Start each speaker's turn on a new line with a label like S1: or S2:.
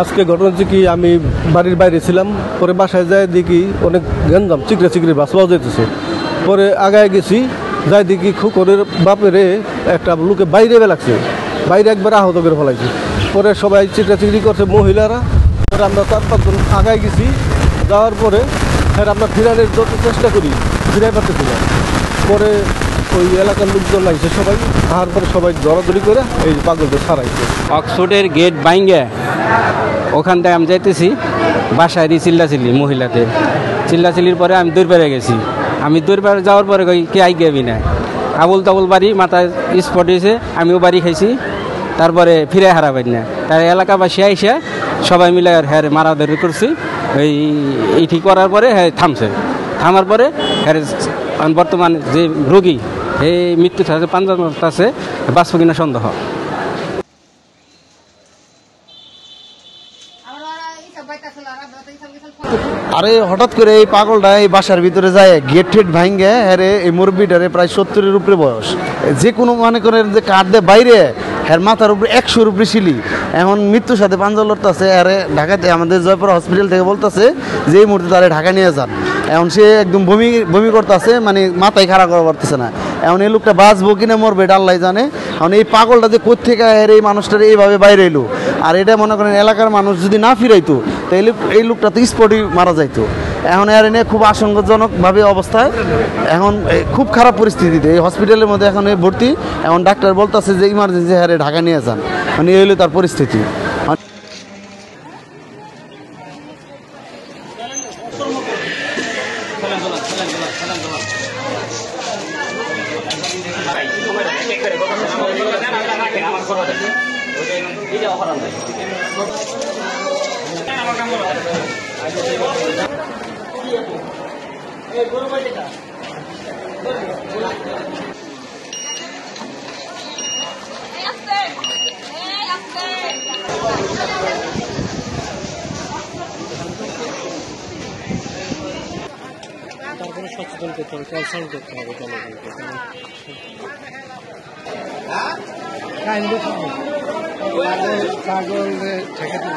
S1: আজকে ঘটনা হচ্ছে কি, আমি বাড়ির বাইরে ছিলাম, পরে বাসায় যাই দেখি অনেক গ্যাঞ্জাম, চিকড়ে চিকড়ে বাস পাওয়া যাইতেছে। পরে আগায় গেছি, যাই দেখি খুকরের বাপেরে একটা লোকে বাইরে লাগছে, বাইরে একবার আহত করে ফেলাইছে। পরে সবাই চিকড়া চিকড়ি করছে মহিলারা। পরে আমরা 4-5 জন আগায় গেছি, যাওয়ার পরে হ্যাঁ আমরা ফিরানোর যত চেষ্টা করি ফিরাই পারতেছি না। পরে ওই এলাকার লোকজন লাগছে সবাই, আহার পরে সবাই দৌড়াদৌড়ি করে এই পাগলদের সারাইছে।
S2: অক্সফোর্ডের গেট ভাঙ্গে ওখান থেকে আমি যাইতেছি, বাসায় চিল্লাচিল্লি মহিলাদের, চিল্লাচিল্লির পরে আমি দূর বেড়ে গেছি। আমি দূর বেড়ে যাওয়ার পরে কে আই গেবি না, আবুল তাবুল বাড়ি মাথায় স্পট হয়েছে, আমিও বাড়ি খাইছি। তারপরে ফিরে হারাবেন না, তার এলাকাবাসী আইসে সবাই মিলে হ্যাঁ মারাধরি করছি। এইটি করার পরে হ্যাঁ থামছে, থামার পরে হ্যাঁ বর্তমান যে রোগী এই মৃত্যু আছে 5 জন আছে, বাঁচব কিনা সন্দেহ।
S3: আরে হঠাৎ করে এই পাগলটা এই বাসার ভিতরে যায়, গেট ঠেট ভাঙ্গে, হ্যারে এই মুরব্বিটারে প্রায় 70-এর উপরে বয়স, যে কোনো মনে করেন যে কাঠ দিয়ে বাইরে হ্যার মাথার উপরে 100-এর উপরে শিলি। এখন মৃত্যুর সাথে পাঞ্জা লড়তেছে। আরে ঢাকাতে আমাদের জয়পুর হসপিটাল থেকে বলতেছে যে এই মুহূর্তে তারা ঢাকা নিয়ে যান। এখন সে একদম বমি করতেছে, মানে মাথায় খাড়া করা পারতেছে না। এখন এই লোকটা বাঁচবো কিনা মরবে এটা আল্লাহ জানে। এখন এই পাগলটা যে কোত্থেকে এই মানুষটার এইভাবে বাইরে এলো, আর এটা মনে করেন এলাকার মানুষ যদি না ফিরাইতো তাহলে এই লোকটা তো স্পটই মারা যাইতো। এখন এর নিয়ে খুব আশঙ্কাজনকভাবে অবস্থায়, এখন খুব খারাপ পরিস্থিতিতে এই হসপিটালের মধ্যে এখন ভর্তি। এখন ডাক্তার বলতেছে যে ইমার্জেন্সি হারে ঢাকা নিয়ে যান, মানে এই হলো তার পরিস্থিতি।
S1: তারপরে সচেতন করতে হবে, কনসাল্ট করতে হবে জনগণকে। পাগল ঠেকাতে